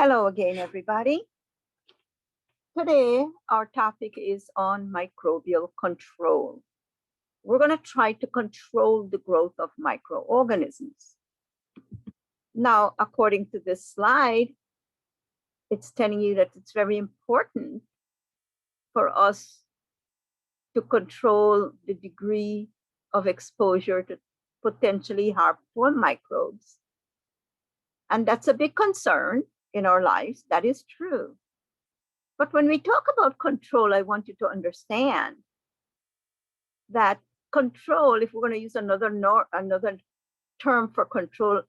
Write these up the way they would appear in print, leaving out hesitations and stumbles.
Hello again, everybody. Today, our topic is on microbial control. We're going to try to control the growth of microorganisms. Now, according to this slide, it's telling you that it's very important for us to control the degree of exposure to potentially harmful microbes. And that's a big concern in our lives. That is true. But when we talk about control, I want you to understand that control, if we're going to use another term for control,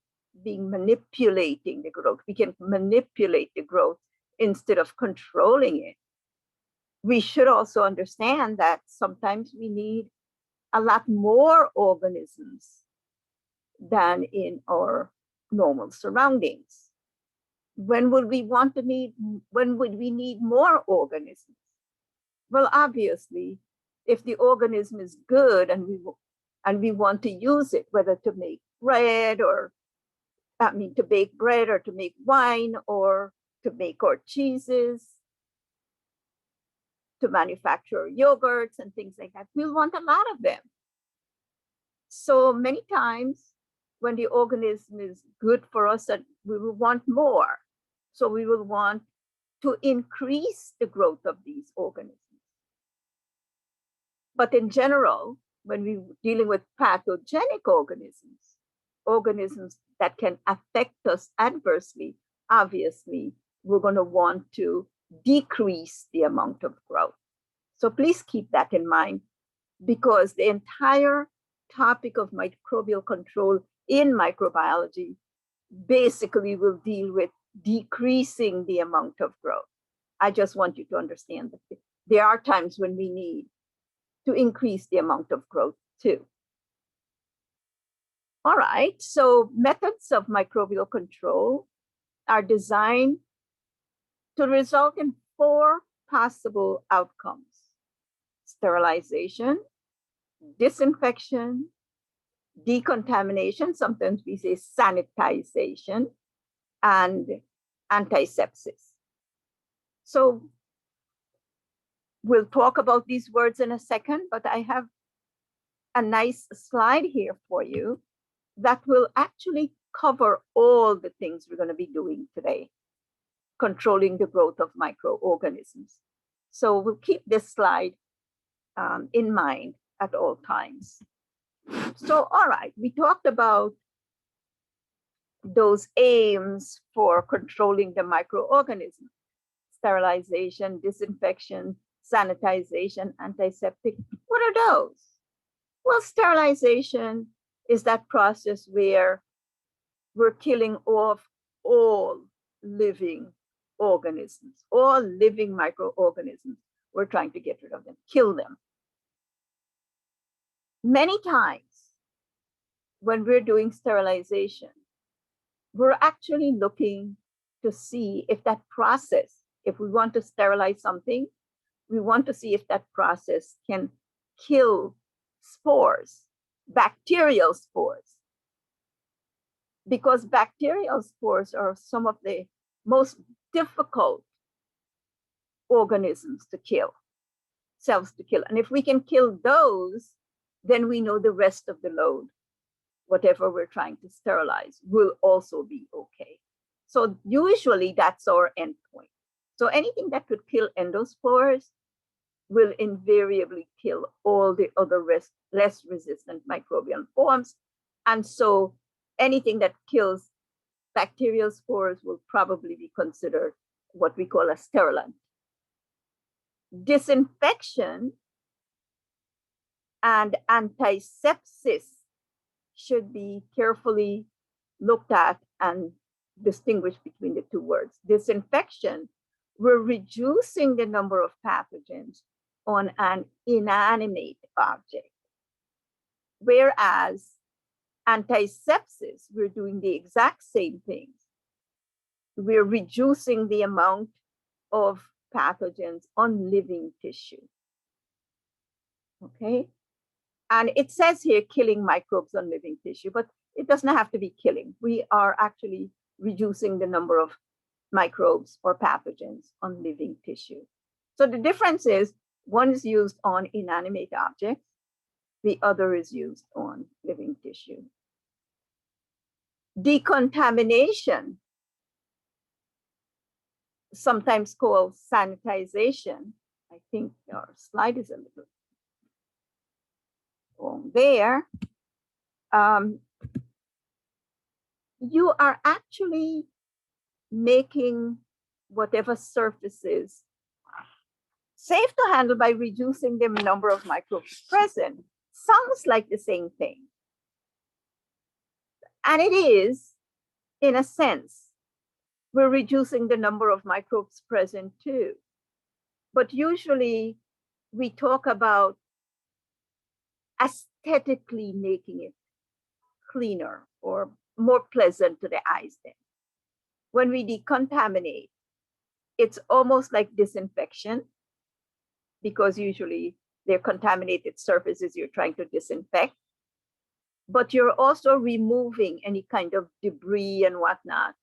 being manipulating the growth, we can manipulate the growth instead of controlling it. We should also understand that sometimes we need a lot more organisms than in our normal surroundings. When would we need more organisms? Well, obviously, if the organism is good and we want to use it, whether to make bread or to bake bread or to make wine or to make our cheeses, to manufacture yogurts and things like that, we'll want a lot of them. So many times when the organism is good for us, that we will want more. So we will want to increase the growth of these organisms. But in general, when we're dealing with pathogenic organisms that can affect us adversely, obviously, we're going to want to decrease the amount of growth. So please keep that in mind, because the entire topic of microbial control in microbiology basically will deal with decreasing the amount of growth. I just want you to understand that there are times when we need to increase the amount of growth too. All right, so methods of microbial control are designed to result in 4 possible outcomes: sterilization, disinfection, decontamination, sometimes we say sanitization, and antisepsis. So we'll talk about these words in a second, but I have a nice slide here for you that will actually cover all the things we're going to be doing today, controlling the growth of microorganisms. So we'll keep this slide in mind at all times. So, all right, we talked about those aims for controlling the microorganism: sterilization, disinfection, sanitization, antiseptic. What are those? Well, sterilization is that process where we're killing off all living organisms, all living microorganisms. We're trying to get rid of them, kill them. Many times when we're doing sterilization, we're actually looking to see if that process, if we want to sterilize something, we want to see if that process can kill spores, bacterial spores. Because bacterial spores are some of the most difficult organisms to kill, cells to kill. And if we can kill those, then we know the rest of the load, whatever we're trying to sterilize, will also be okay. So usually that's our endpoint. So anything that could kill endospores will invariably kill all the other less resistant microbial forms. And so anything that kills bacterial spores will probably be considered what we call a sterilant. Disinfection and antisepsis should be carefully looked at and distinguished between the two words. Disinfection, we're reducing the number of pathogens on an inanimate object. Whereas antisepsis, we're doing the exact same thing. We're reducing the amount of pathogens on living tissue. Okay? And it says here killing microbes on living tissue, but it doesn't have to be killing. We are actually reducing the number of microbes or pathogens on living tissue. So the difference is one is used on inanimate objects, the other is used on living tissue. Decontamination, sometimes called sanitization. I think our slide is a little wrong there. You are actually making whatever surfaces safe to handle by reducing the number of microbes present. Sounds like the same thing. And it is, in a sense. We're reducing the number of microbes present too. But usually we talk about aesthetically making it cleaner or more pleasant to the eyes then. When we decontaminate, it's almost like disinfection, because usually they're contaminated surfaces you're trying to disinfect, but you're also removing any kind of debris and whatnot.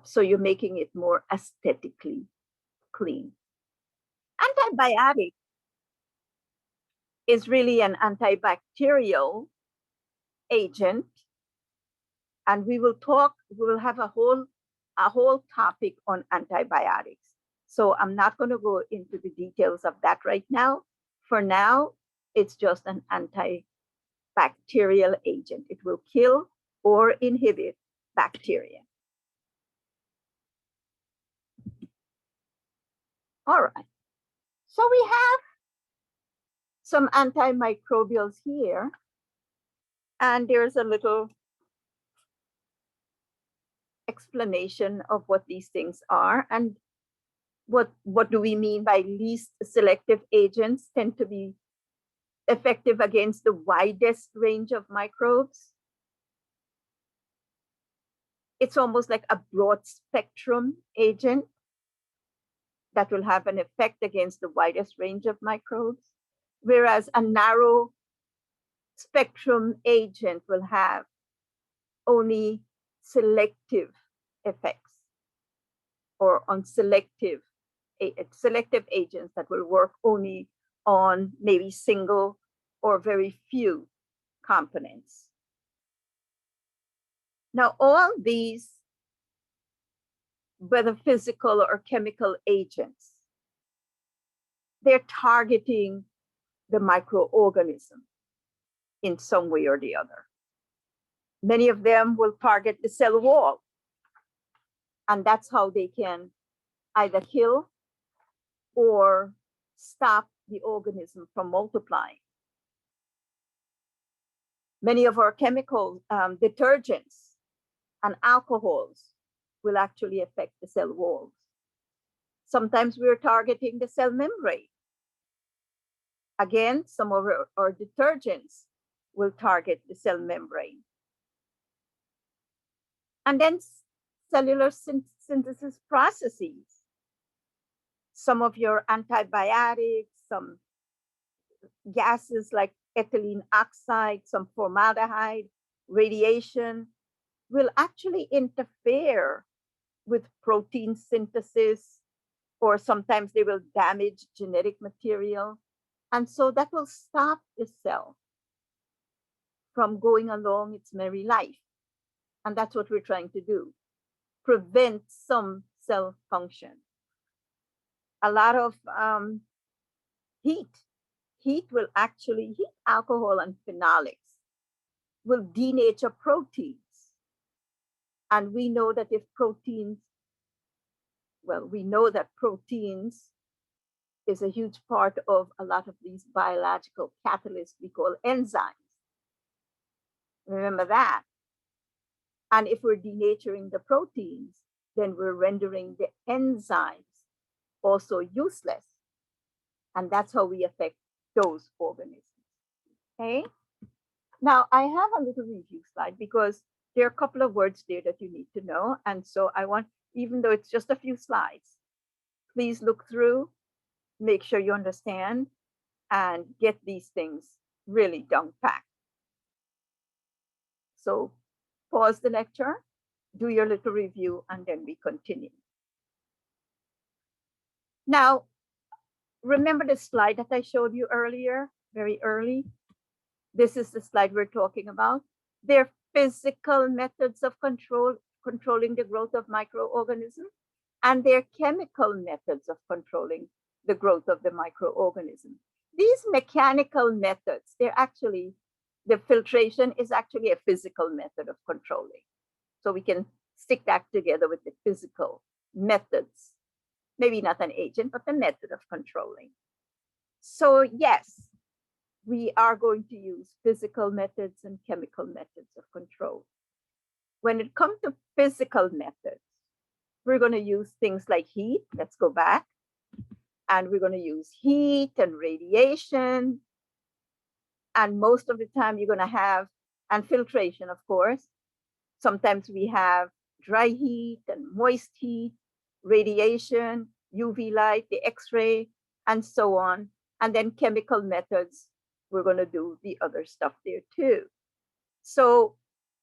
So you're making it more aesthetically clean. Antibiotic is really an antibacterial agent, and we will have a whole topic on antibiotics. So I'm not going to go into the details of that right now. For now, it's just an antibacterial agent. It will kill or inhibit bacteria. All right. So we have some antimicrobials here, and there's a little explanation of what these things are and what do we mean by least selective agents tend to be effective against the widest range of microbes. It's almost like a broad spectrum agent that will have an effect against the widest range of microbes, whereas a narrow spectrum agent will have only selective effects, or on selective agents that will work only on maybe single or very few components. Now, all these, whether physical or chemical agents, they're targeting the microorganism in some way or the other. Many of them will target the cell wall, and that's how they can either kill or stop the organism from multiplying. Many of our chemical detergents and alcohols will actually affect the cell walls. Sometimes we're targeting the cell membrane. Again, some of our detergents will target the cell membrane. And then cellular synthesis processes. Some of your antibiotics, some gases like ethylene oxide, some formaldehyde, radiation will actually interfere with protein synthesis, or sometimes they will damage genetic material. And so that will stop the cell from going along its merry life. And that's what we're trying to do, prevent some cell function. A lot of heat will actually, heat, alcohol, and phenolics will denature proteins. And we know that if proteins, well, we know that proteins is a huge part of a lot of these biological catalysts we call enzymes. Remember that. And if we're denaturing the proteins, then we're rendering the enzymes also useless. And that's how we affect those organisms. Okay. Now I have a little review slide because there are a couple of words there that you need to know. And so I want, even though it's just a few slides, please look through, make sure you understand, and get these things really down packed. So pause the lecture do your little review, and then we continue. Now, remember the slide that I showed you earlier, very early? This is the slide we're talking about. They're physical methods of controlling the growth of microorganisms, and they're chemical methods of controlling the growth of the microorganism. These mechanical methods, the filtration is actually a physical method of controlling. So we can stick that together with the physical methods, maybe not an agent, but the method of controlling. So yes, we are going to use physical methods and chemical methods of control. When it comes to physical methods, we're going to use things like heat. Let's go back. And we're going to use heat and radiation. And most of the time you're going to have, and filtration, of course. Sometimes we have dry heat and moist heat, radiation, UV light, the X-ray, and so on. And then chemical methods, we're going to do the other stuff there too. So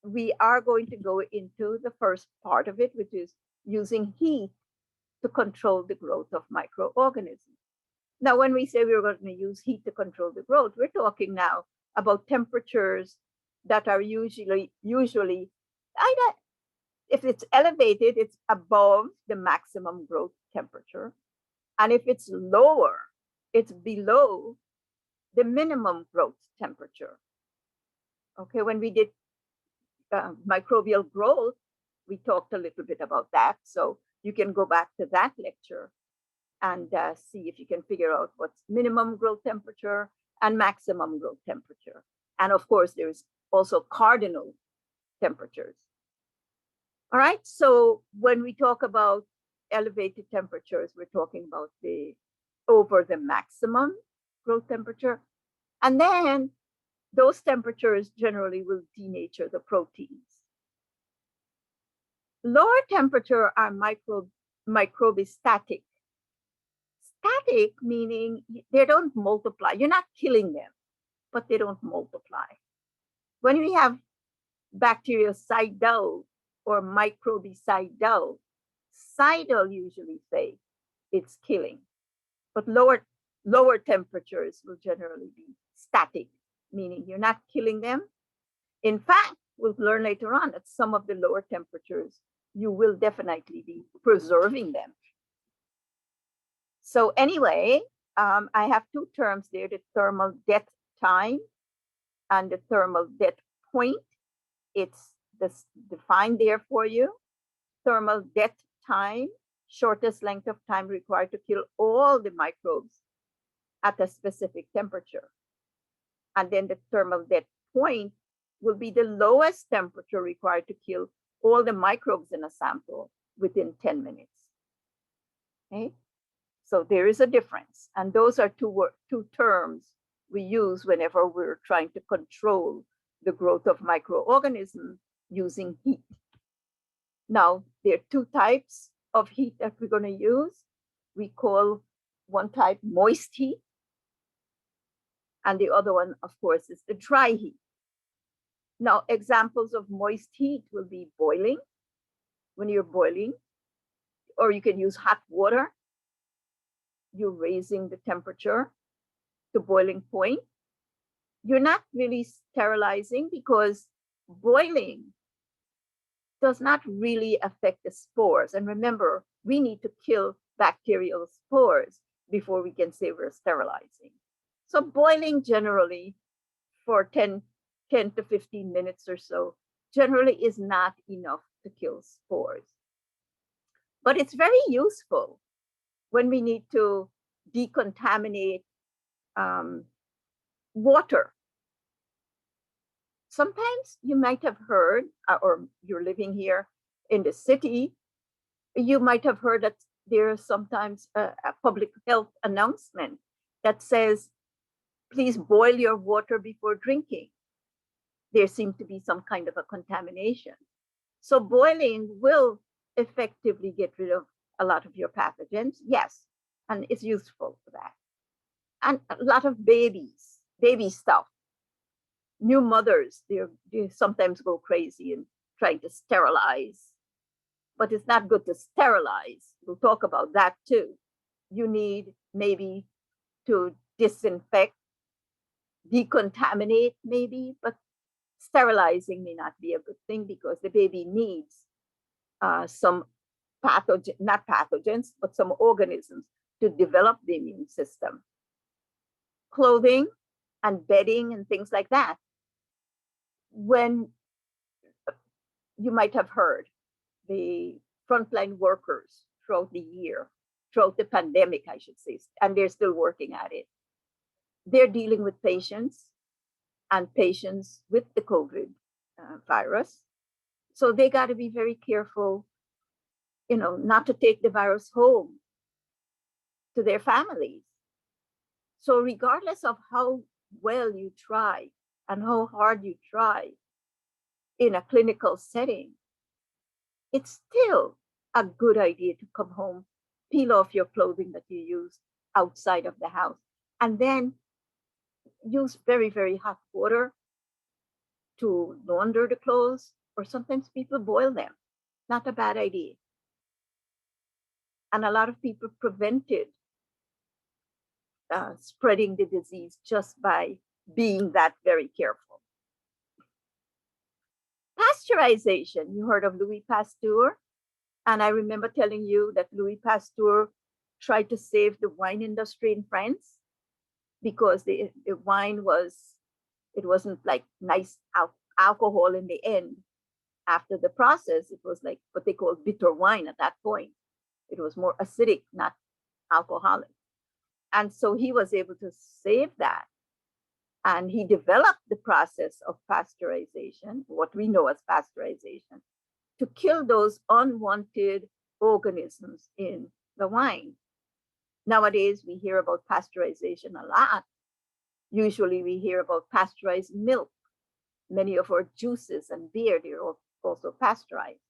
we are going to go into the first part of it, which is using heat to control the growth of microorganisms. Now, when we say we're going to use heat to control the growth, we're talking now about temperatures that are usually either, if it's elevated, it's above the maximum growth temperature. And if it's lower, it's below the minimum growth temperature. Okay, when we did microbial growth, we talked a little bit about that. So you can go back to that lecture and see if you can figure out what's minimum growth temperature and maximum growth temperature. And of course, there's also cardinal temperatures. All right, so when we talk about elevated temperatures, we're talking about over the maximum growth temperature. And then those temperatures generally will denature the proteins. Lower temperature are microbistatic. Static meaning they don't multiply. You're not killing them, but they don't multiply. When we have bactericidal or microbicidal, cidal usually say it's killing, but lower temperatures will generally be static, meaning you're not killing them. In fact, we'll learn later on that some of the lower temperatures, you will definitely be preserving them. So anyway, I have two terms there, the thermal death time and the thermal death point. It's defined there for you. Thermal death time, shortest length of time required to kill all the microbes at a specific temperature. And then the thermal death point will be the lowest temperature required to kill all the microbes in a sample within 10 minutes. Okay, so there is a difference. And those are two terms we use whenever we're trying to control the growth of microorganisms using heat. Now, there are two types of heat that we're going to use. We call one type moist heat, and the other one, of course, is the dry heat. Now, examples of moist heat will be boiling, when you're boiling, or you can use hot water. You're raising the temperature to boiling point. You're not really sterilizing because boiling does not really affect the spores. And remember, we need to kill bacterial spores before we can say we're sterilizing. So boiling generally for 10 to 15 minutes or so generally is not enough to kill spores. But it's very useful when we need to decontaminate water. Sometimes you might have heard, or you're living here in the city, you might have heard that there's sometimes a public health announcement that says, please boil your water before drinking. There seems to be some kind of a contamination. So boiling will effectively get rid of a lot of your pathogens, yes, and it's useful for that. And a lot of baby stuff. New mothers, they sometimes go crazy and trying to sterilize but it's not good to sterilize. We'll talk about that too. You need maybe to disinfect, decontaminate maybe, but sterilizing may not be a good thing because the baby needs some not pathogens, but some organisms to develop the immune system. Clothing and bedding and things like that. When you might have heard the frontline workers throughout the year, throughout the pandemic, I should say, and they're still working at it. They're dealing with patients and patients with the COVID virus. So they got to be very careful, not to take the virus home to their families. So regardless of how well you try and how hard you try in a clinical setting, it's still a good idea to come home, peel off your clothing that you use outside of the house, and then use very, very hot water to launder the clothes, or sometimes people boil them. Not a bad idea. And a lot of people prevented spreading the disease just by being that very careful. Pasteurization, you heard of Louis Pasteur? And I remember telling you that Louis Pasteur tried to save the wine industry in France because the wine wasn't like nice alcohol in the end. After the process, it was like what they called bitter wine at that point. It was more acidic, not alcoholic. And so he was able to save that. And he developed the process of pasteurization, what we know as pasteurization, to kill those unwanted organisms in the wine. Nowadays, we hear about pasteurization a lot. Usually we hear about pasteurized milk. Many of our juices and beer, they're also pasteurized.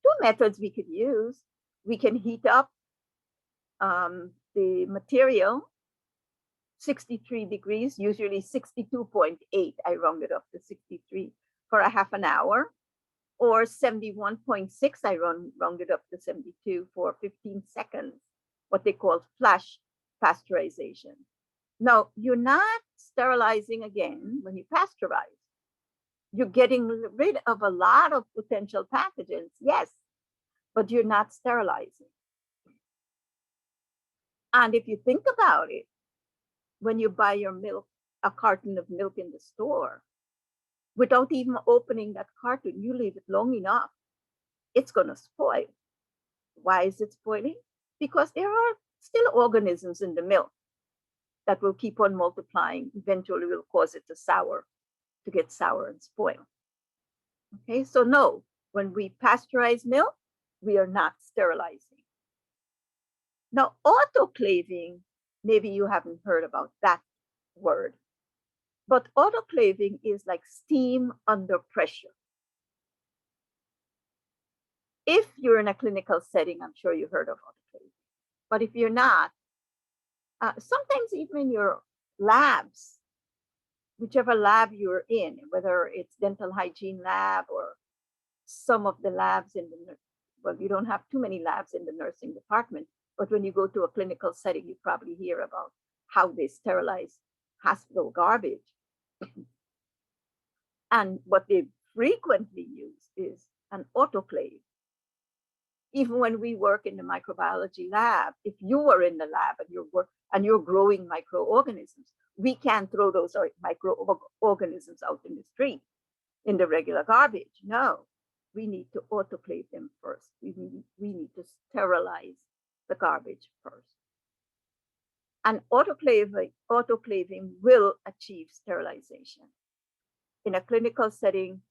Two methods we could use. We can heat up the material 63 degrees, usually 62.8. I rounded up to 63 for a half an hour, or 71.6. I rounded up to 72 for 15 seconds, what they call flash pasteurization. Now, you're not sterilizing again when you pasteurize. You're getting rid of a lot of potential pathogens, yes, but you're not sterilizing. And if you think about it, when you buy your milk, a carton of milk in the store, without even opening that carton, you leave it long enough, it's going to spoil. Why is it spoiling? Because there are still organisms in the milk that will keep on multiplying, eventually will cause it to get sour and spoil. Okay, so no, when we pasteurize milk, we are not sterilizing. Now, autoclaving, maybe you haven't heard about that word, but autoclaving is like steam under pressure. If you're in a clinical setting, I'm sure you heard of autoclaving, but if you're not, sometimes even in your labs, whichever lab you're in, whether it's dental hygiene lab or some of the labs well, you don't have too many labs in the nursing department, but when you go to a clinical setting, you probably hear about how they sterilize hospital garbage. And what they frequently use is an autoclave. Even when we work in the microbiology lab, if you were in the lab and you're growing microorganisms, we can't throw those microorganisms out in the street in the regular garbage. No, we need to autoclave them first. We need to sterilize the garbage first. And autoclaving will achieve sterilization. In a clinical setting,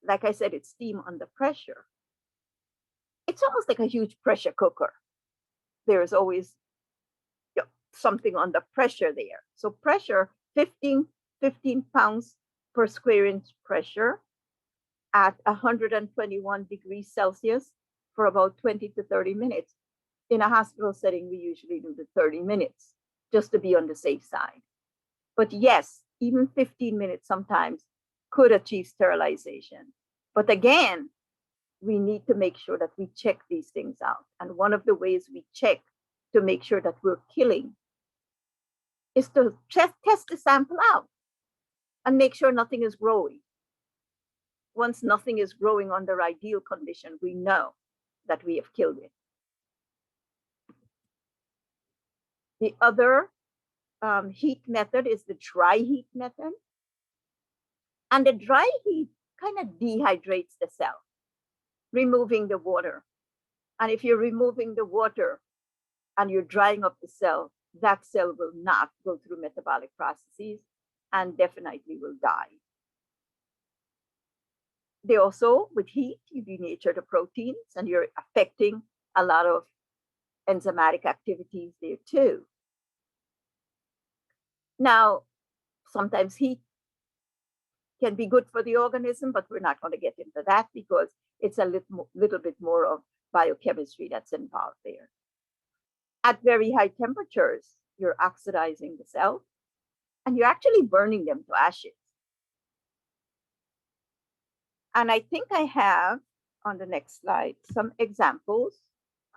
like I said, it's steam under pressure. It's almost like a huge pressure cooker. There is always something under pressure there. So pressure, 15 pounds per square inch pressure at 121 degrees Celsius for about 20 to 30 minutes. In a hospital setting, we usually do the 30 minutes just to be on the safe side. But yes, even 15 minutes sometimes could achieve sterilization. But again, we need to make sure that we check these things out. And one of the ways we check to make sure that we're killing is to test the sample out and make sure nothing is growing. Once nothing is growing under ideal condition, we know that we have killed it. The other heat method is the dry heat method. And the dry heat kind of dehydrates the cell, removing the water. And if you're removing the water and you're drying up the cell, that cell will not go through metabolic processes and definitely will die. They also, with heat, you denature the proteins and you're affecting a lot of enzymatic activities there too. Now, sometimes heat can be good for the organism, but we're not going to get into that because it's a little bit more of biochemistry that's involved there. At very high temperatures, you're oxidizing the cell and you're actually burning them to ashes. And I think I have on the next slide some examples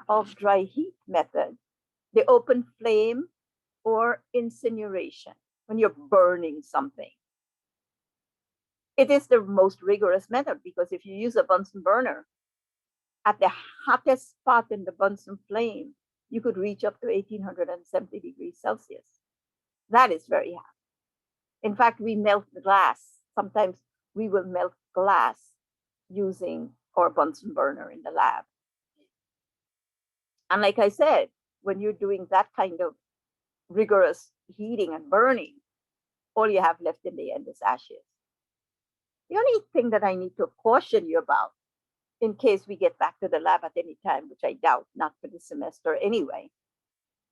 of dry heat method, the open flame or incineration, when you're burning something. It is the most rigorous method because if you use a Bunsen burner at the hottest spot in the Bunsen flame, you could reach up to 1870 degrees Celsius. That is very hot. In fact, we melt the glass. Sometimes we will melt glass using our Bunsen burner in the lab. And like I said, when you're doing that kind of rigorous heating and burning, all you have left in the end is ashes. The only thing that I need to caution you about, in case we get back to the lab at any time, which I doubt, not for this semester anyway,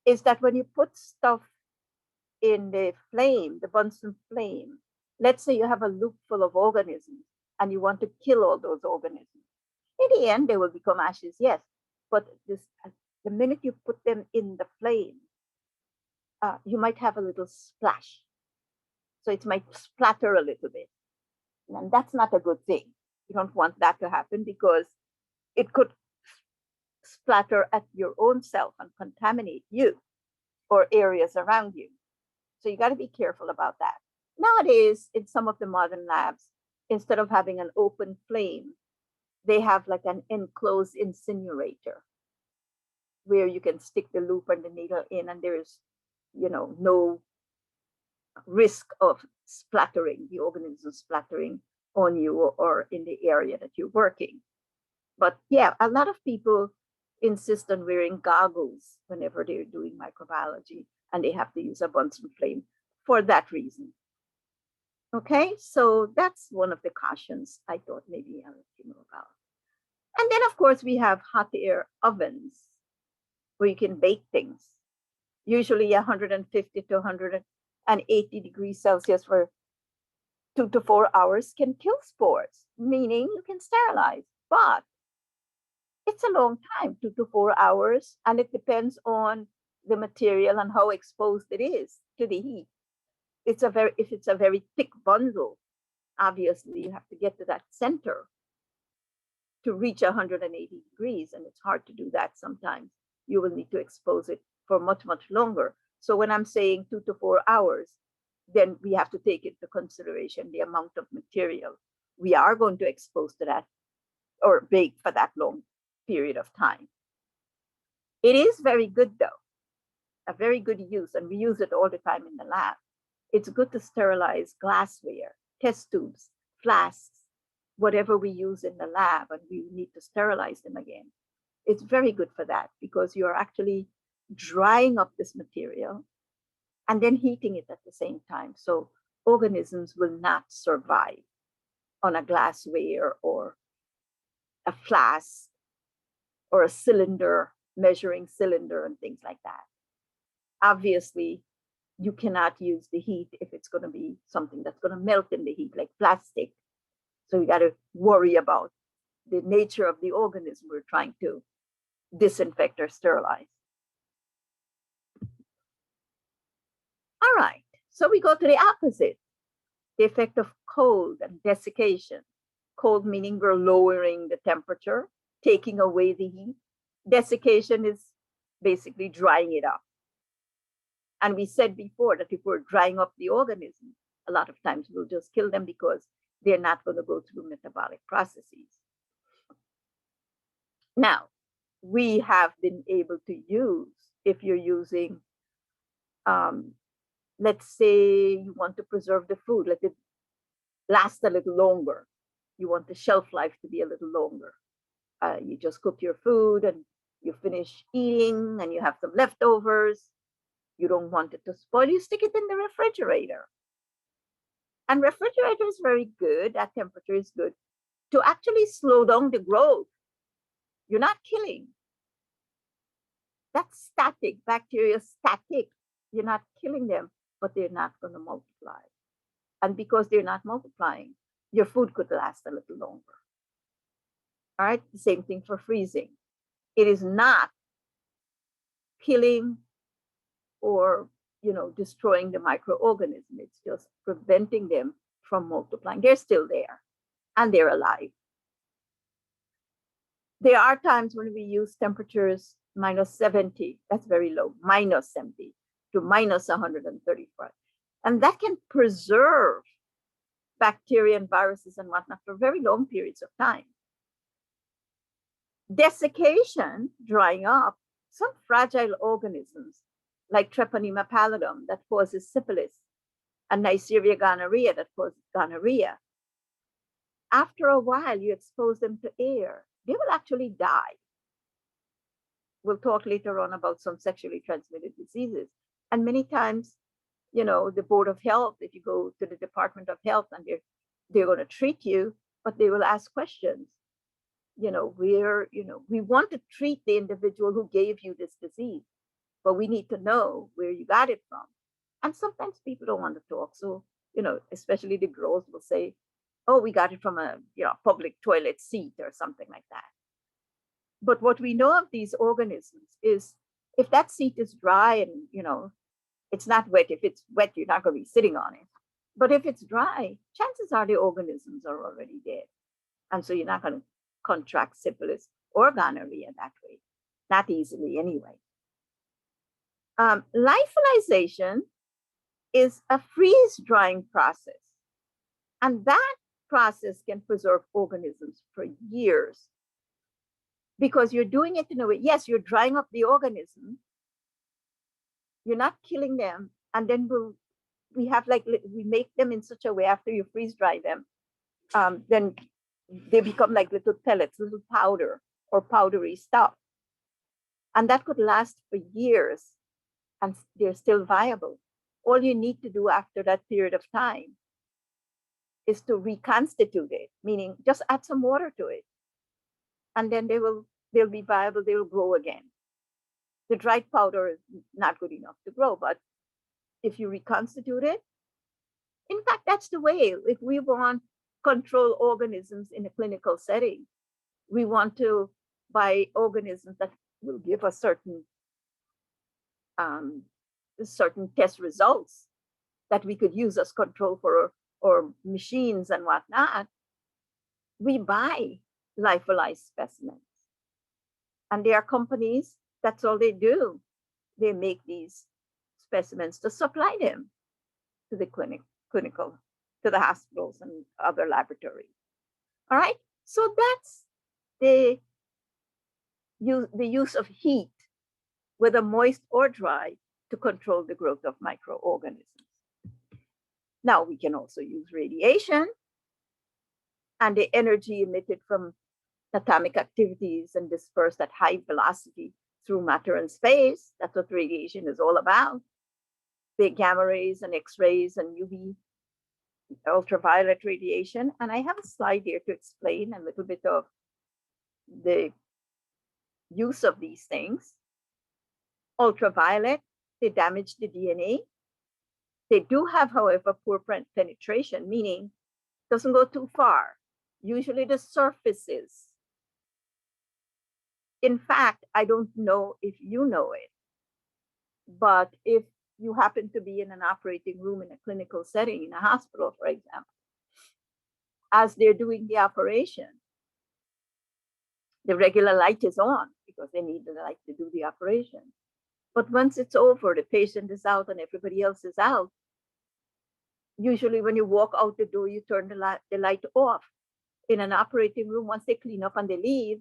is that when you put stuff in the flame, the Bunsen flame, let's say you have a loop full of organisms and you want to kill all those organisms. In the end, they will become ashes, yes, but the minute you put them in the flame, you might have a little splash. So it might splatter a little bit. And that's not a good thing. You don't want that to happen because it could splatter at your own self and contaminate you or areas around you. So you got to be careful about that. Nowadays, in some of the modern labs, instead of having an open flame, they have like an enclosed incinerator where you can stick the loop and the needle in and there's, no risk of splattering, the organism splattering on you or in the area that you're working. But yeah, a lot of people insist on wearing goggles whenever they're doing microbiology and they have to use a Bunsen flame for that reason. Okay, so that's one of the cautions I thought maybe I'll let you know about. And then, of course, we have hot air ovens where you can bake things, usually 150 to 180 degrees Celsius for 2 to 4 hours can kill spores, meaning you can sterilize. But it's a long time, 2 to 4 hours, and it depends on the material and how exposed it is to the heat. If it's a very thick bundle, obviously you have to get to that center to reach 180 degrees, and it's hard to do that sometimes. You will need to expose it for much, much longer. So when I'm saying 2 to 4 hours, then we have to take into consideration the amount of material we are going to expose to that or bake for that long period of time. It is very good though, a very good use, and we use it all the time in the lab. It's good to sterilize glassware, test tubes, flasks, whatever we use in the lab, and we need to sterilize them again. It's very good for that because you're actually drying up this material and then heating it at the same time. So organisms will not survive on a glassware or a flask or a cylinder, measuring cylinder and things like that. Obviously, you cannot use the heat if it's going to be something that's going to melt in the heat, like plastic. So you got to worry about the nature of the organism we're trying to disinfect or sterilize. All right, so we go to the opposite, the effect of cold and desiccation. Cold meaning we're lowering the temperature, taking away the heat. Desiccation is basically drying it up. And we said before that if we're drying up the organism, a lot of times we'll just kill them because they're not going to go through metabolic processes. Now, we have been able to use, if you're using, let's say you want to preserve the food, let it last a little longer. You want the shelf life to be a little longer. You just cook your food and you finish eating and you have some leftovers. You don't want it to spoil. You stick it in the refrigerator. And refrigerator is very good. That temperature is good to actually slow down the growth. You're not killing. That's static. Bacteria is static. You're not killing them, but they're not going to multiply. And because they're not multiplying, your food could last a little longer. All right, the same thing for freezing. It is not killing or destroying the microorganism. It's just preventing them from multiplying. They're still there and they're alive. There are times when we use temperatures -70, that's very low, -70 to -135. And that can preserve bacteria and viruses and whatnot for very long periods of time. Desiccation, drying up, some fragile organisms like Treponema pallidum that causes syphilis and Neisseria gonorrhea that causes gonorrhea. After a while, you expose them to air, they will actually die. We'll talk later on about some sexually transmitted diseases. And many times, the Board of Health, if you go to the Department of Health and they're going to treat you, but they will ask questions. We want to treat the individual who gave you this disease, but we need to know where you got it from. And sometimes people don't want to talk. So, especially the girls will say, oh, we got it from a public toilet seat or something like that. But what we know of these organisms is if that seat is dry and, it's not wet. If it's wet, you're not going to be sitting on it. But if it's dry, chances are the organisms are already dead. And so you're not going to contract syphilis or gonorrhea that way. Not easily anyway. Lyophilization is a freeze drying process. And that process can preserve organisms for years because you're doing it in a way, yes, you're drying up the organism, you're not killing them, and then we make them in such a way after you freeze dry them, then they become like little pellets, little powder or powdery stuff. And that could last for years and they're still viable. All you need to do after that period of time is to reconstitute it, meaning just add some water to it. And then they'll be viable, they will grow again. The dried powder is not good enough to grow, but if you reconstitute it, in fact, that's the way. If we want control organisms in a clinical setting, we want to buy organisms that will give us certain test results that we could use as control for or machines and whatnot. We buy lyophilized specimens. And there are companies, that's all they do. They make these specimens to supply them to the clinical, to the hospitals and other laboratories. All right, so that's the use of heat, whether moist or dry, to control the growth of microorganisms. Now we can also use radiation and the energy emitted from atomic activities and dispersed at high velocity through matter and space. That's what radiation is all about. The gamma rays and X-rays and UV ultraviolet radiation. And I have a slide here to explain a little bit of the use of these things. Ultraviolet, they damage the DNA. They do have, however, poor penetration, meaning it doesn't go too far. Usually the surfaces. In fact, I don't know if you know it, but if you happen to be in an operating room in a clinical setting, in a hospital, for example, as they're doing the operation, the regular light is on because they need the light to do the operation. But once it's over, the patient is out and everybody else is out. Usually when you walk out the door, you turn the light off. In an operating room, once they clean up and they leave,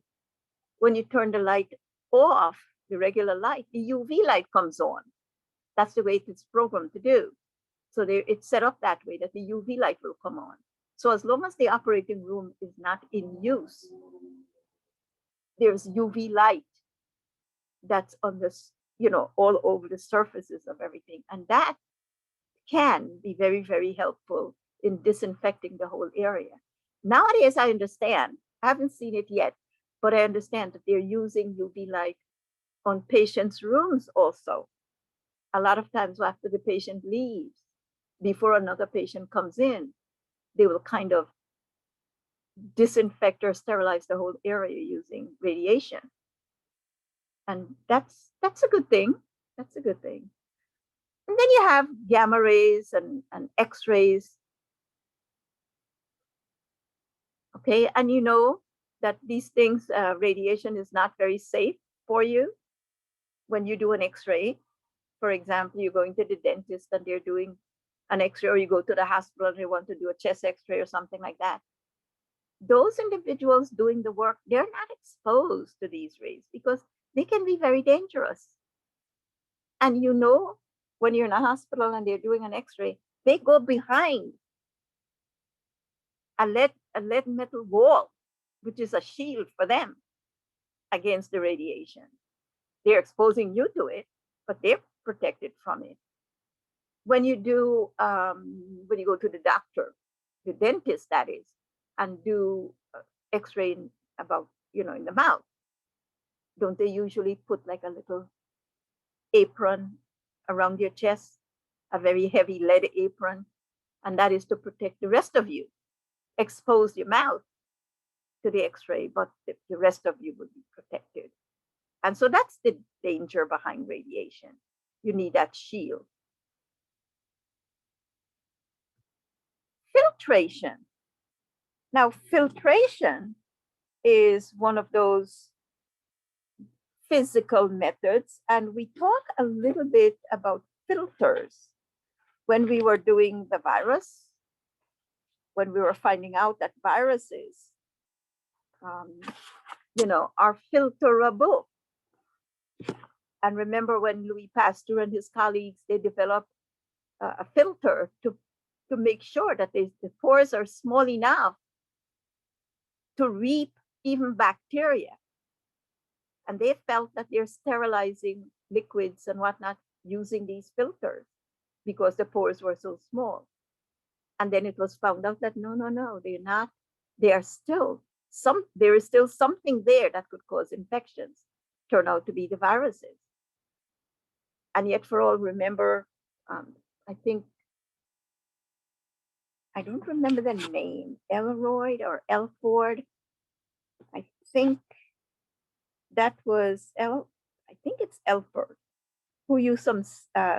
when you turn the light off, the regular light, the UV light comes on. That's the way it's programmed to do. So it's set up that way that the UV light will come on. So as long as the operating room is not in use, there's UV light that's on this, all over the surfaces of everything. And that can be very, very helpful in disinfecting the whole area. Nowadays, I understand, I haven't seen it yet, but I understand that they're using UV light on patients' rooms also. A lot of times after the patient leaves, before another patient comes in, they will kind of disinfect or sterilize the whole area using radiation. And that's a good thing. That's a good thing. And then you have gamma rays and X-rays. Okay, and you know that these things, radiation is not very safe for you when you do an X-ray. For example, you're going to the dentist and they're doing an X-ray, or you go to the hospital and they want to do a chest X-ray or something like that. Those individuals doing the work, they're not exposed to these rays because they can be very dangerous. And when you're in a hospital and they're doing an X-ray, they go behind a lead metal wall, which is a shield for them against the radiation. They're exposing you to it, but they're protected from it. When you go to the doctor, the dentist that is, and do X-ray in the mouth, don't they usually put like a little apron around your chest, a very heavy lead apron, and that is to protect the rest of you. Expose your mouth to the X-ray, but the rest of you will be protected. And so that's the danger behind radiation. You need that shield. Filtration. Now, filtration is one of those physical methods, and we talk a little bit about filters when we were doing the virus, when we were finding out that viruses, are filterable. And remember when Louis Pasteur and his colleagues, they developed a filter to make sure that the pores are small enough to reap even bacteria. And they felt that they're sterilizing liquids and whatnot using these filters because the pores were so small. And then it was found out that no, they're not. There is still something there that could cause infections, turn out to be the viruses. And yet for all, remember, I don't remember the name, Elroyd or Elford. I think that was I think it's Elford, who used some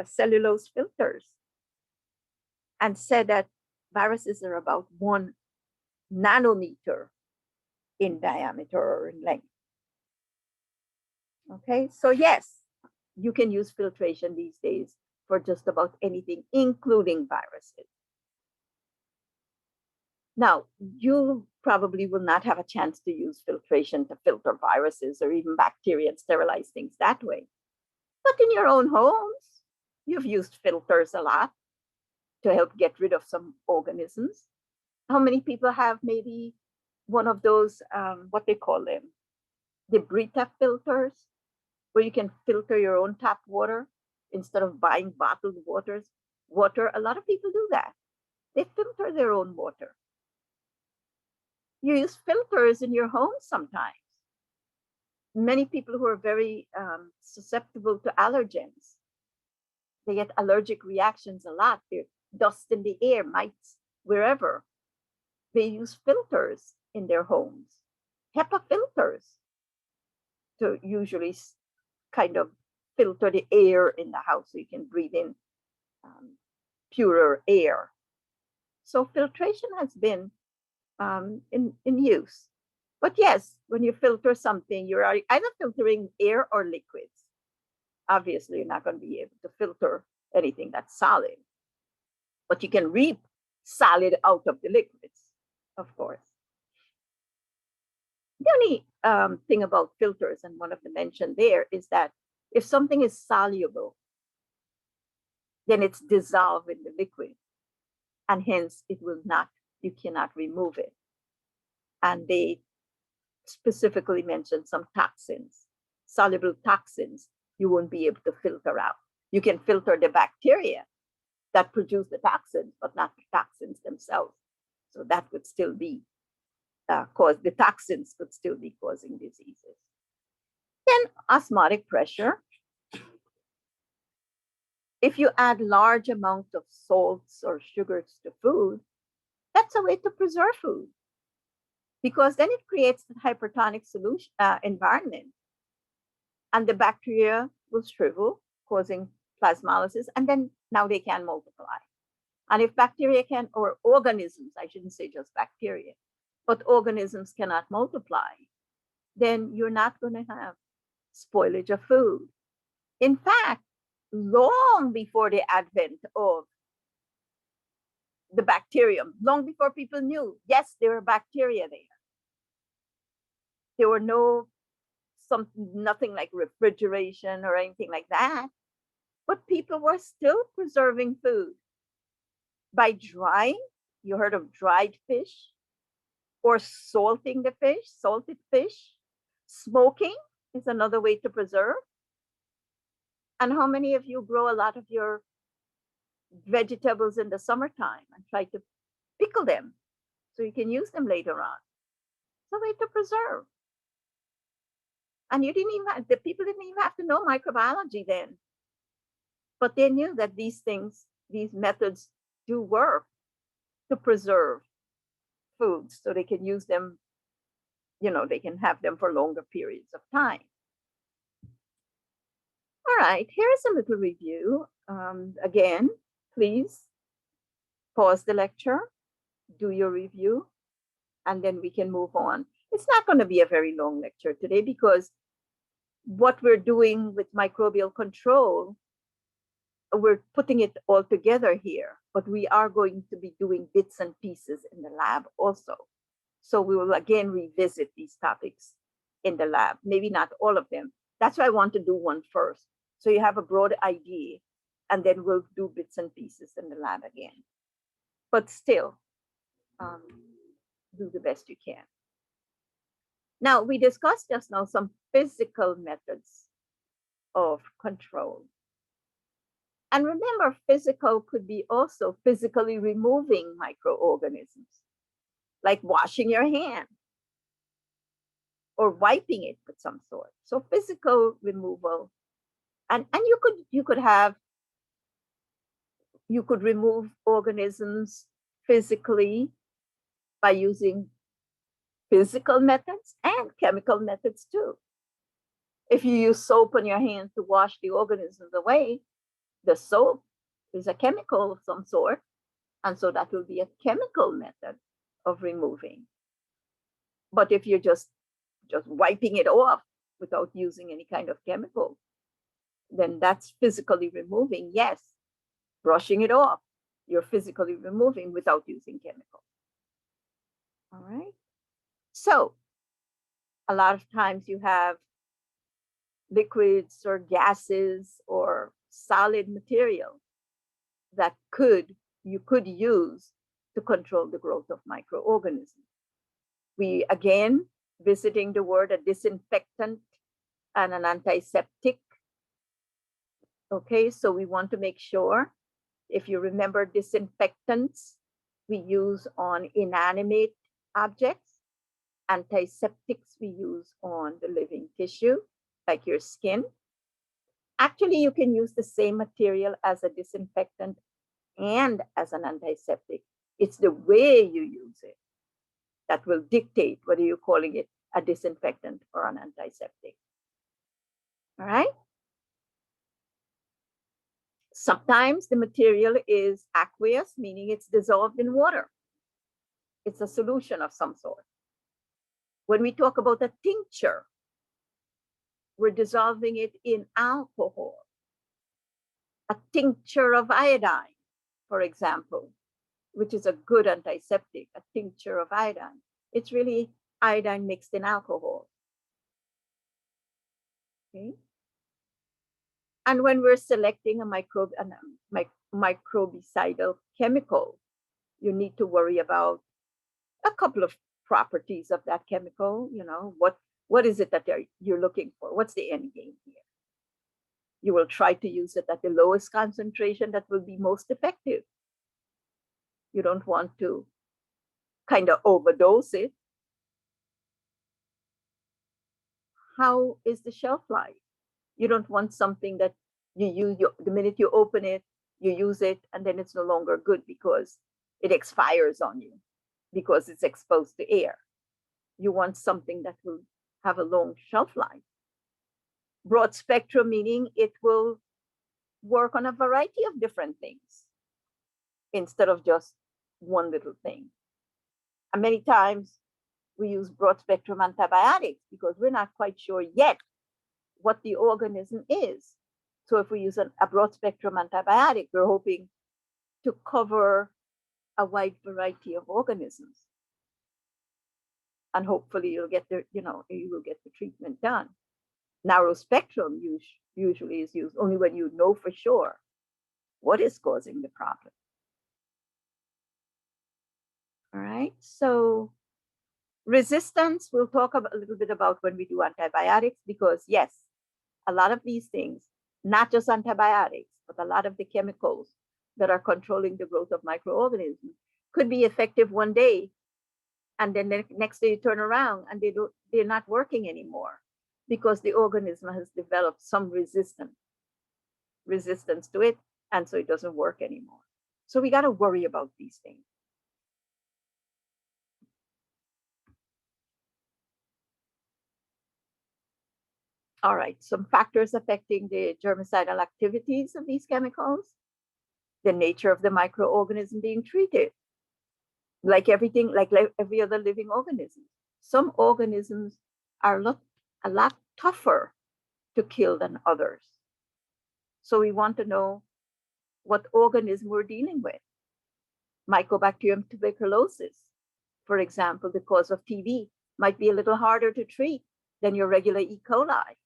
cellulose filters and said that viruses are about 1 nanometer in diameter or in length. Okay, so yes, you can use filtration these days for just about anything, including viruses. Now, you probably will not have a chance to use filtration to filter viruses or even bacteria and sterilize things that way. But in your own homes, you've used filters a lot to help get rid of some organisms. How many people have maybe one of those, what they call them, the Brita filters, where you can filter your own tap water instead of buying bottled water? A lot of people do that. They filter their own water. You use filters in your home sometimes. Many people who are very susceptible to allergens, they get allergic reactions a lot. There's dust in the air, mites, wherever. They use filters in their homes, HEPA filters, to usually kind of filter the air in the house so you can breathe in purer air. So filtration has been in use. But yes, when you filter something, you're either filtering air or liquids. Obviously, you're not going to be able to filter anything that's solid, but you can reap solid out of the liquids, of course. The only thing about filters, and one of the mentioned there, is that if something is soluble, then it's dissolved in the liquid, and hence it will not, you cannot remove it. And they specifically mentioned some toxins, soluble toxins, you won't be able to filter out. You can filter the bacteria that produce the toxins, but not the toxins themselves. So that would still be the toxins could still be causing diseases. Then osmotic pressure. If you add large amounts of salts or sugars to food, that's a way to preserve food, because then it creates a hypertonic solution environment, and the bacteria will shrivel, causing plasmolysis, and then now they can multiply. And if bacteria can, or organisms, I shouldn't say just bacteria, but organisms cannot multiply, then you're not going to have spoilage of food. In fact, long before the advent of the bacterium, long before people knew, yes, there were bacteria there. There were nothing like refrigeration or anything like that. But people were still preserving food by drying. You heard of dried fish, or salting the fish, salted fish. Smoking is another way to preserve. And how many of you grow a lot of your vegetables in the summertime and try to pickle them so you can use them later on? It's a way to preserve. And the people didn't even have to know microbiology then. But they knew that these methods do work to preserve foods so they can use them, they can have them for longer periods of time. All right, here's a little review. Again, please pause the lecture, do your review, and then we can move on. It's not going to be a very long lecture today, because what we're doing with microbial control, we're putting it all together here, but we are going to be doing bits and pieces in the lab also. So we will again revisit these topics in the lab, maybe not all of them. That's why I want to do one first, so you have a broad idea, and then we'll do bits and pieces in the lab again. But still, do the best you can. Now, we discussed just now some physical methods of control. And remember, physical could be also physically removing microorganisms, like washing your hand or wiping it with some sort. So physical removal. And you could remove organisms physically by using physical methods and chemical methods too. If you use soap on your hands to wash the organisms away, the soap is a chemical of some sort, and so that will be a chemical method of removing. But if you're just wiping it off without using any kind of chemical, then that's physically removing. Yes, brushing it off, you're physically removing without using chemicals. All right. So a lot of times you have liquids or gases or solid material that you could use to control the growth of microorganisms. We again visiting the word a disinfectant and an antiseptic. Okay, so we want to make sure, if you remember, disinfectants we use on inanimate objects. Antiseptics we use on the living tissue, like your skin. Actually, you can use the same material as a disinfectant and as an antiseptic. It's the way you use it that will dictate whether you're calling it a disinfectant or an antiseptic. All right? Sometimes the material is aqueous, meaning it's dissolved in water. It's a solution of some sort. When we talk about a tincture, we're dissolving it in alcohol. A tincture of iodine, for example, which is a good antiseptic, a tincture of iodine. It's really iodine mixed in alcohol. Okay. And when we're selecting a microbicidal chemical, you need to worry about a couple of properties of that chemical. You know, what is it that you're looking for? What's the end game here? You will try to use it at the lowest concentration that will be most effective. You don't want to kind of overdose it. How is the shelf life? You don't want something that you use, the minute you open it, you use it, and then it's no longer good because it expires on you, because it's exposed to air. You want something that will have a long shelf life. Broad spectrum, meaning it will work on a variety of different things instead of just one little thing. And many times we use broad spectrum antibiotics because we're not quite sure yet what the organism is. So if we use a broad spectrum antibiotic, we're hoping to cover a wide variety of organisms. And hopefully you will get the treatment done. Narrow spectrum usually is used only when you know for sure what is causing the problem. All right, so resistance, we'll talk a little bit about when we do antibiotics, because yes, a lot of these things, not just antibiotics, but a lot of the chemicals that are controlling the growth of microorganisms could be effective one day, and then the next day you turn around and they're not working anymore because the organism has developed some resistance to it, and so it doesn't work anymore. So we got to worry about these things. All right, some factors affecting the germicidal activities of these chemicals: the nature of the microorganism being treated. Like everything, like every other living organism, some organisms are a lot tougher to kill than others. So we want to know what organism we're dealing with. Mycobacterium tuberculosis, for example, the cause of TB, might be a little harder to treat than your regular E. coli.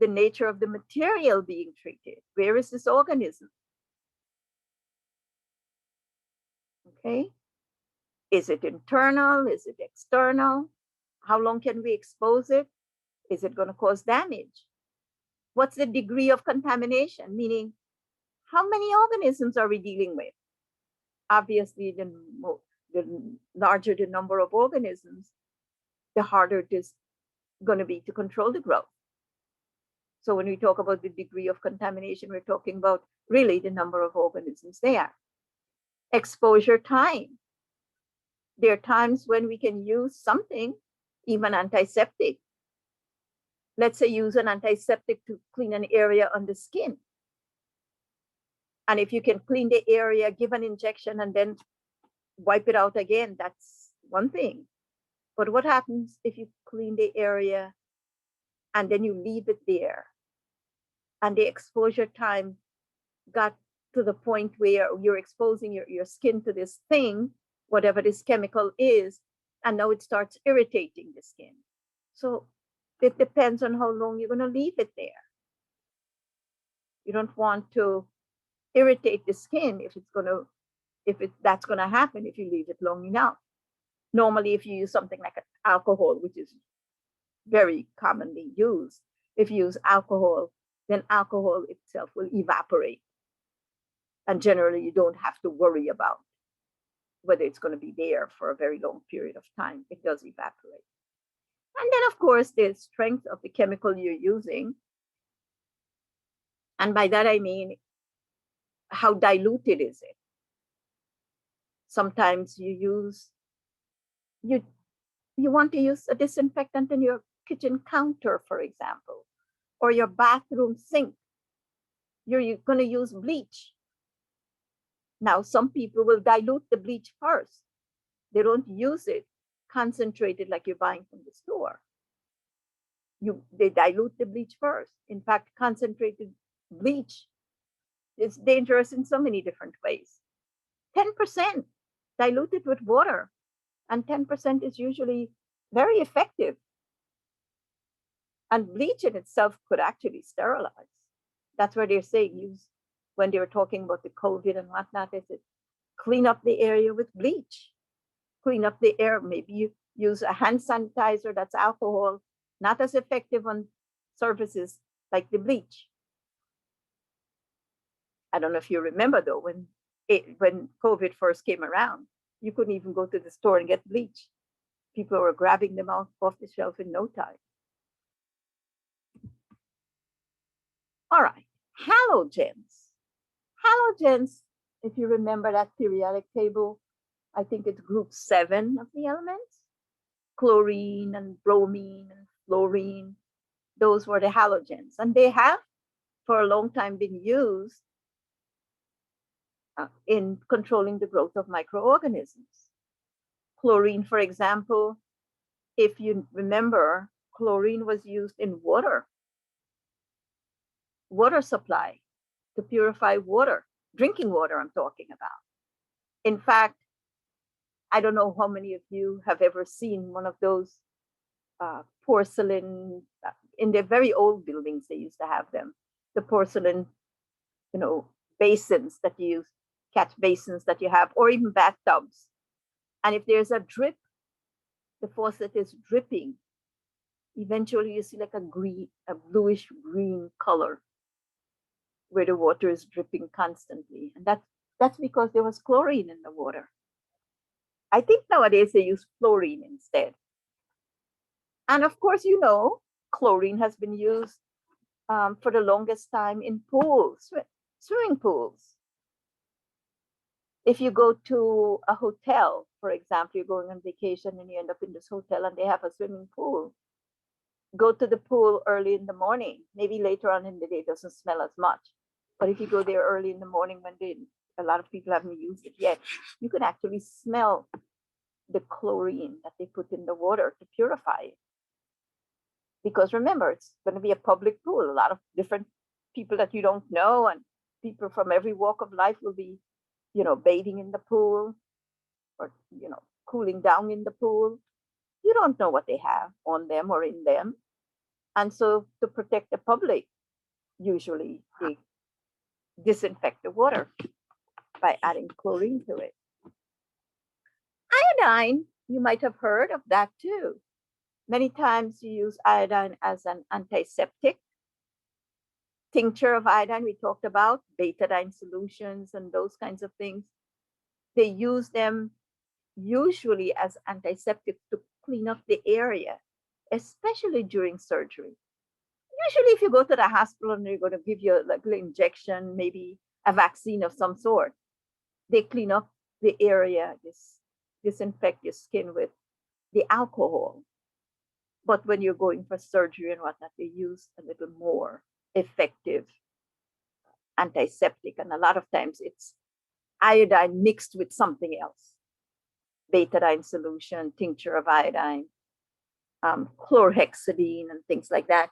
The nature of the material being treated. Where is this organism? Okay. Is it internal? Is it external? How long can we expose it? Is it going to cause damage? What's the degree of contamination? Meaning, how many organisms are we dealing with? Obviously, the larger the number of organisms, the harder it is going to be to control the growth. So when we talk about the degree of contamination, we're talking about really the number of organisms there. Exposure time. There are times when we can use something, even antiseptic. Let's say use an antiseptic to clean an area on the skin. And if you can clean the area, give an injection, and then wipe it out again, that's one thing. But what happens if you clean the area and then you leave it there, and the exposure time got to the point where you're exposing your skin to this thing, whatever this chemical is, and now it starts irritating the skin? So it depends on how long you're going to leave it there. You don't want to irritate the skin that's going to happen if you leave it long enough. Normally, if you use something like alcohol, which is very commonly used, if you use alcohol, then alcohol itself will evaporate. And generally, you don't have to worry about whether it's going to be there for a very long period of time. It does evaporate. And then, of course, the strength of the chemical you're using. And by that, I mean, how diluted is it? Sometimes you want to use a disinfectant in your kitchen counter, for example, or your bathroom sink. You're going to use bleach. Now, some people will dilute the bleach first. They don't use it concentrated like you're buying from the store. They dilute the bleach first. In fact, concentrated bleach is dangerous in so many different ways. 10% diluted with water, and 10% is usually very effective. And bleach in itself could actually sterilize. That's what they're saying. Use when they were talking about the COVID and whatnot. They said clean up the area with bleach. Clean up the air. Maybe you use a hand sanitizer that's alcohol, not as effective on surfaces like the bleach. I don't know if you remember though, when COVID first came around, you couldn't even go to the store and get bleach. People were grabbing them off the shelf in no time. All right, halogens. Halogens, if you remember that periodic table, I think it's group 7 of the elements. Chlorine and bromine and fluorine, those were the halogens. And they have for a long time been used in controlling the growth of microorganisms. Chlorine, for example, if you remember, chlorine was used in water supply to purify water, drinking water I'm talking about. In fact, I don't know how many of you have ever seen one of those porcelain, in the very old buildings, they used to have them, the porcelain, basins that you use, catch basins that you have, or even bathtubs. And if there's a drip, the faucet is dripping. Eventually you see like a bluish green color where the water is dripping constantly. And that's because there was chlorine in the water. I think nowadays they use fluorine instead. And of course, chlorine has been used for the longest time in pools, swimming pools. If you go to a hotel, for example, you're going on vacation and you end up in this hotel and they have a swimming pool, go to the pool early in the morning. Maybe later on in the day it doesn't smell as much. But if you go there early in the morning when a lot of people haven't used it yet, you can actually smell the chlorine that they put in the water to purify it. Because remember, it's going to be a public pool. A lot of different people that you don't know and people from every walk of life will be, bathing in the pool or, cooling down in the pool. You don't know what they have on them or in them. And so to protect the public, usually they disinfect the water by adding chlorine to it. Iodine, you might have heard of that too. Many times you use iodine as an antiseptic. Tincture of iodine, we talked about, betadine solutions and those kinds of things. They use them usually as antiseptics to clean up the area, especially during surgery. Usually if you go to the hospital and they're going to give you like an injection, maybe a vaccine of some sort, they clean up the area, disinfect your skin with the alcohol. But when you're going for surgery and whatnot, they use a little more effective antiseptic. And a lot of times it's iodine mixed with something else. Betadine solution, tincture of iodine, chlorhexidine and things like that.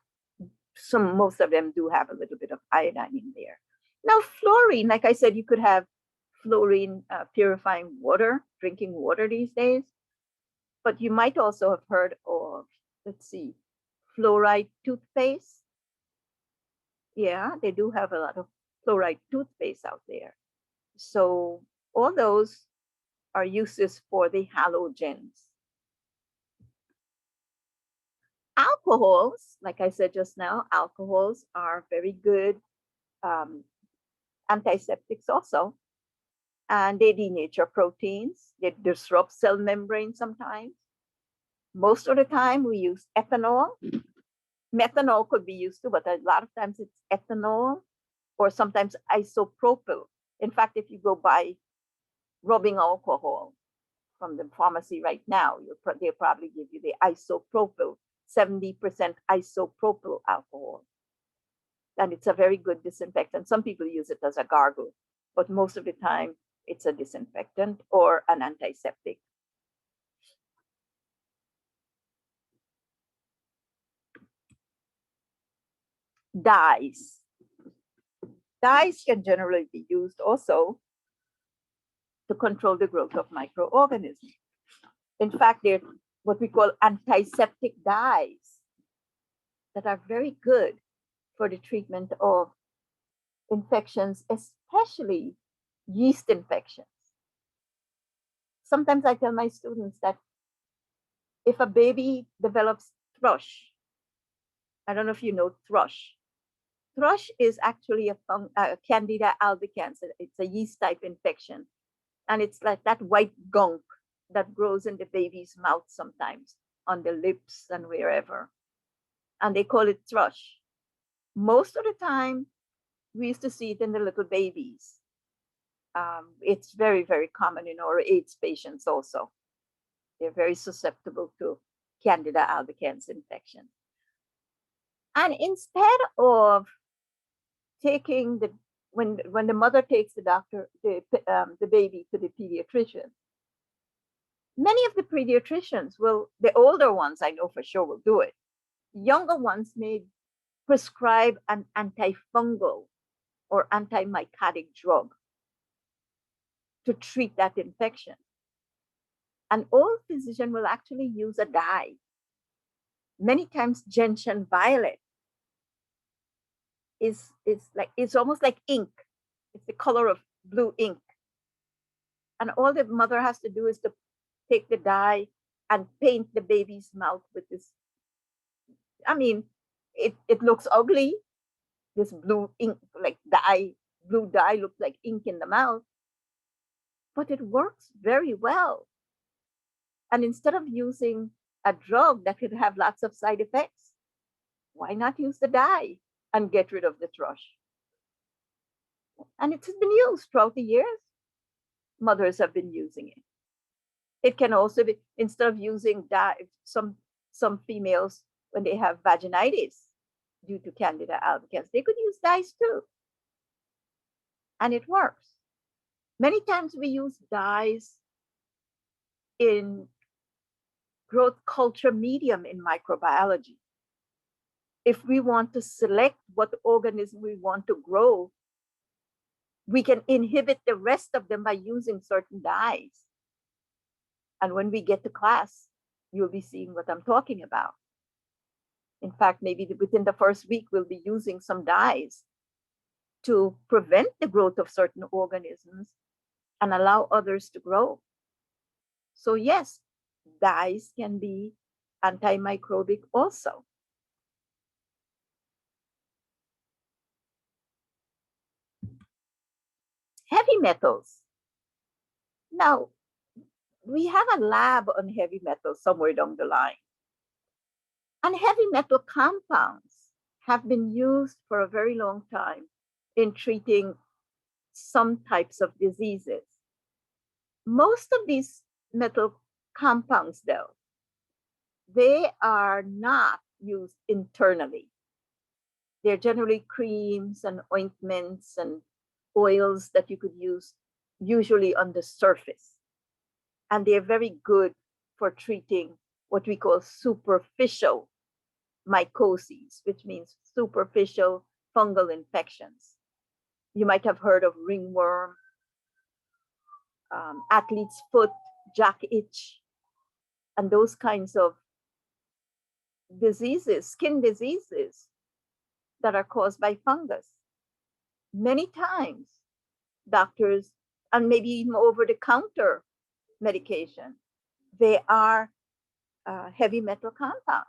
Most of them do have a little bit of iodine in there. Now, fluorine, like I said, you could have fluorine purifying water, drinking water these days. But you might also have heard of, fluoride toothpaste. Yeah, they do have a lot of fluoride toothpaste out there. So all those are uses for the halogens. Alcohols, like I said just now, alcohols are very good antiseptics also. And they denature proteins. They disrupt cell membranes sometimes. Most of the time we use ethanol. Methanol could be used too, but a lot of times it's ethanol or sometimes isopropyl. In fact, if you go buy rubbing alcohol from the pharmacy right now, they'll probably give you the isopropyl, 70% isopropyl alcohol. And it's a very good disinfectant. Some people use it as a gargle, but most of the time It's a disinfectant or an antiseptic. Dyes. Dyes can generally be used also to control the growth of microorganisms. In fact, they're what we call antiseptic dyes that are very good for the treatment of infections, especially yeast infections. Sometimes I tell my students that if a baby develops thrush, I don't know if you know thrush. Thrush is actually a Candida albicans. It's a yeast type infection. And it's like that white gunk that grows in the baby's mouth sometimes, on the lips and wherever. And they call it thrush. Most of the time, we used to see it in the little babies. It's very, very common in our AIDS patients also. They're very susceptible to Candida albicans infection. And instead of taking when the mother takes the baby to the pediatrician, many of the pediatricians the older ones I know for sure will do it. Younger ones may prescribe an antifungal or antimycotic drug to treat that infection. An old physician will actually use a dye. Many times gentian violet is it's almost like ink. It's the color of blue ink. And all the mother has to do is to take the dye and paint the baby's mouth with this. I mean, it looks ugly. This blue ink, like dye, blue dye looks like ink in the mouth, but it works very well. And instead of using a drug that could have lots of side effects, why not use the dye and get rid of the thrush? And it has been used throughout the years. Mothers have been using it. It can also be, instead of using dye, some females, when they have vaginitis due to Candida albicans, they could use dyes too. And it works. Many times we use dyes in growth culture medium in microbiology. If we want to select what organism we want to grow, we can inhibit the rest of them by using certain dyes. And when we get to class, you'll be seeing what I'm talking about. In fact, maybe within the first week, we'll be using some dyes to prevent the growth of certain organisms and allow others to grow. So yes, dyes can be antimicrobic also. Heavy metals. Now, we have a lab on heavy metals somewhere down the line. And heavy metal compounds have been used for a very long time in treating some types of diseases. Most of these metal compounds, though, they are not used internally. They're generally creams and ointments and oils that you could use usually on the surface. And they're very good for treating what we call superficial mycoses, which means superficial fungal infections. You might have heard of ringworm, athlete's foot, jack itch, and those kinds of diseases, skin diseases that are caused by fungus. Many times, doctors, and maybe even over the counter medication, they are heavy metal compounds.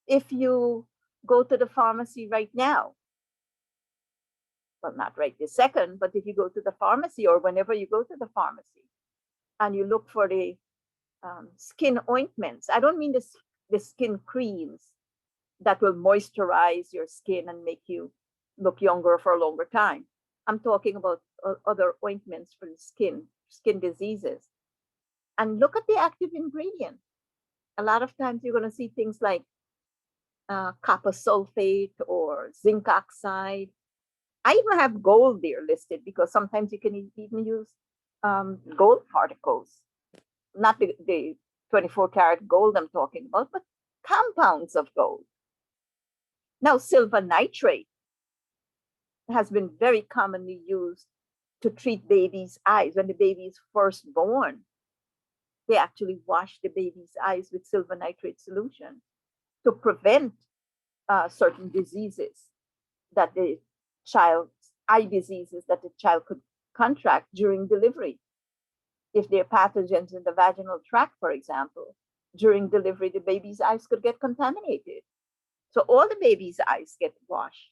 If you go to the pharmacy right now, well, not right this second, but if you go to the pharmacy or whenever you go to the pharmacy and you look for the skin ointments, I don't mean the skin creams that will moisturize your skin and make you look younger for a longer time. I'm talking about other ointments for the skin diseases. And look at the active ingredient. A lot of times you're going to see things like copper sulfate or zinc oxide. I even have gold there listed because sometimes you can even use gold particles, not the 24 karat gold I'm talking about, but compounds of gold. Now, silver nitrate has been very commonly used to treat babies' eyes. When the baby is first born, they actually wash the baby's eyes with silver nitrate solution to prevent certain diseases that the child's eye diseases that the child could contract during delivery. If there are pathogens in the vaginal tract, for example, during delivery, the baby's eyes could get contaminated. So all the baby's eyes get washed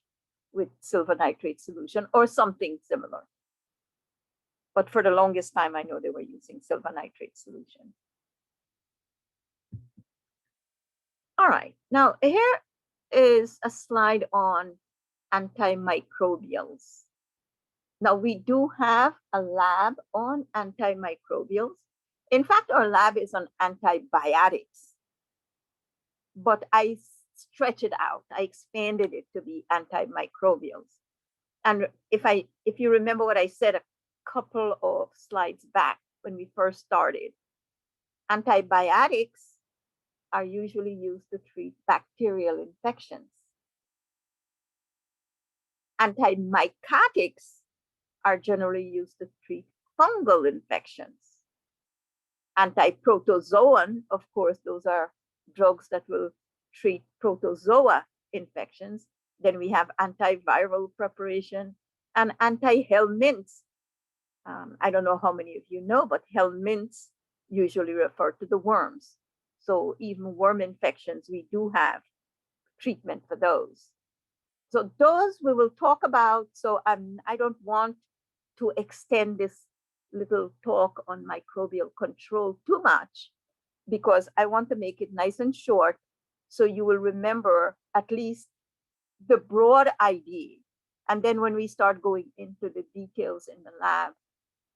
with silver nitrate solution or something similar. But for the longest time, I know they were using silver nitrate solution. All right, now here is a slide on antimicrobials. Now we do have a lab on antimicrobials. In fact, our lab is on antibiotics, but I stretch it out. I expanded it to be antimicrobials. And if you remember what I said a couple of slides back when we first started, antibiotics are usually used to treat bacterial infections. Antimycotics are generally used to treat fungal infections. Antiprotozoan, of course, those are drugs that will treat protozoa infections. Then we have antiviral preparation and anti-helminths. I don't know how many of you know, but helminths usually refer to the worms. So even worm infections, we do have treatment for those. So those we will talk about. So I don't want to extend this little talk on microbial control too much because I want to make it nice and short so you will remember at least the broad idea. And then when we start going into the details in the lab,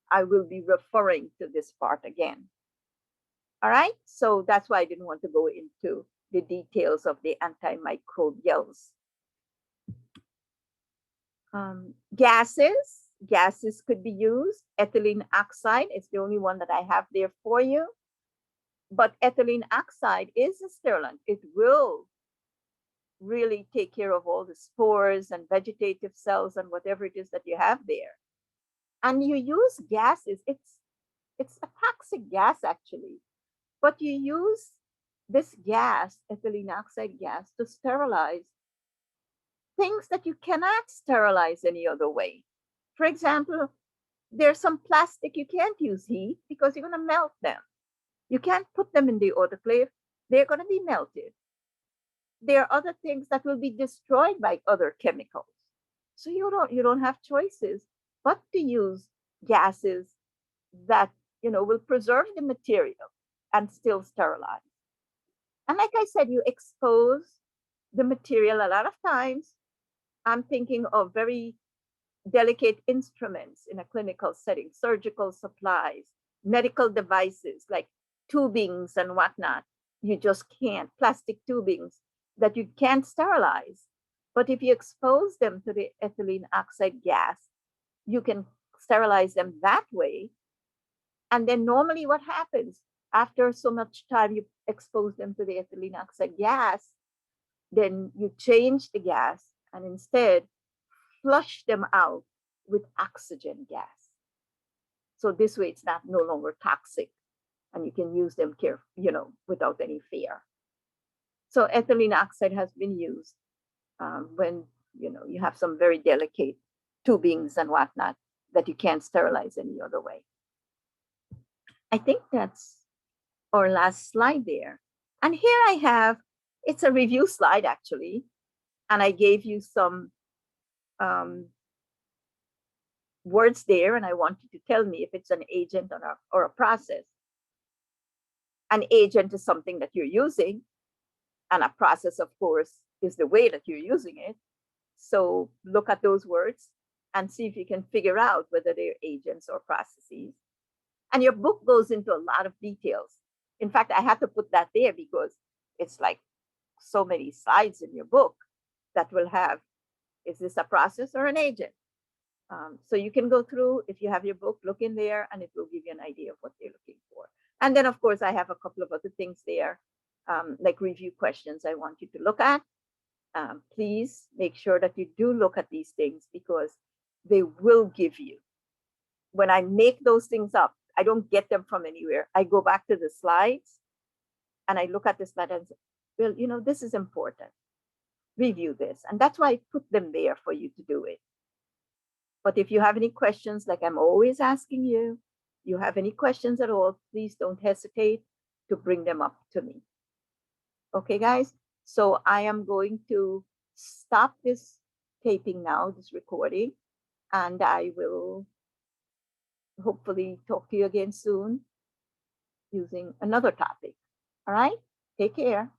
I will be referring to this part again. All right, so that's why I didn't want to go into the details of the antimicrobials. Gases could be used. Ethylene oxide is the only one that I have there for you. But ethylene oxide is a sterilant. It will really take care of all the spores and vegetative cells and whatever it is that you have there. And you use gases. It's a toxic gas actually, but you use this gas, ethylene oxide gas, to sterilize things that you cannot sterilize any other way. For example, there's some plastic you can't use heat because you're going to melt them. You can't put them in the autoclave. They're going to be melted. There are other things that will be destroyed by other chemicals. So you don't have choices but to use gases that will preserve the material and still sterilize. And like I said, you expose the material a lot of times. I'm thinking of very delicate instruments in a clinical setting, surgical supplies, medical devices like tubings and whatnot. You just can't, plastic tubings that you can't sterilize. But if you expose them to the ethylene oxide gas, you can sterilize them that way. And then normally what happens after so much time you expose them to the ethylene oxide gas, then you change the gas and instead flush them out with oxygen gas. So this way it's no longer toxic and you can use them without any fear. So ethylene oxide has been used when you have some very delicate tubings and whatnot that you can't sterilize any other way. I think that's our last slide there. And here I have, it's a review slide actually, and I gave you some words there, and I want you to tell me if it's an agent or a process. An agent is something that you're using, and a process, of course, is the way that you're using it. So look at those words and see if you can figure out whether they're agents or processes. And your book goes into a lot of details. In fact, I had to put that there because it's like so many slides in your book that will have, is this a process or an agent? So you can go through, if you have your book, look in there and it will give you an idea of what they're looking for. And then, of course, I have a couple of other things there, like review questions I want you to look at. Please make sure that you do look at these things because they will give you. When I make those things up, I don't get them from anywhere. I go back to the slides and I look at the slide and say, well, this is important. Review this. And that's why I put them there for you to do it. But if you have any questions, like I'm always asking you have any questions at all, please don't hesitate to bring them up to me. Okay, guys? So I am going to stop this taping now, this recording, and I will hopefully talk to you again soon using another topic. All right? Take care.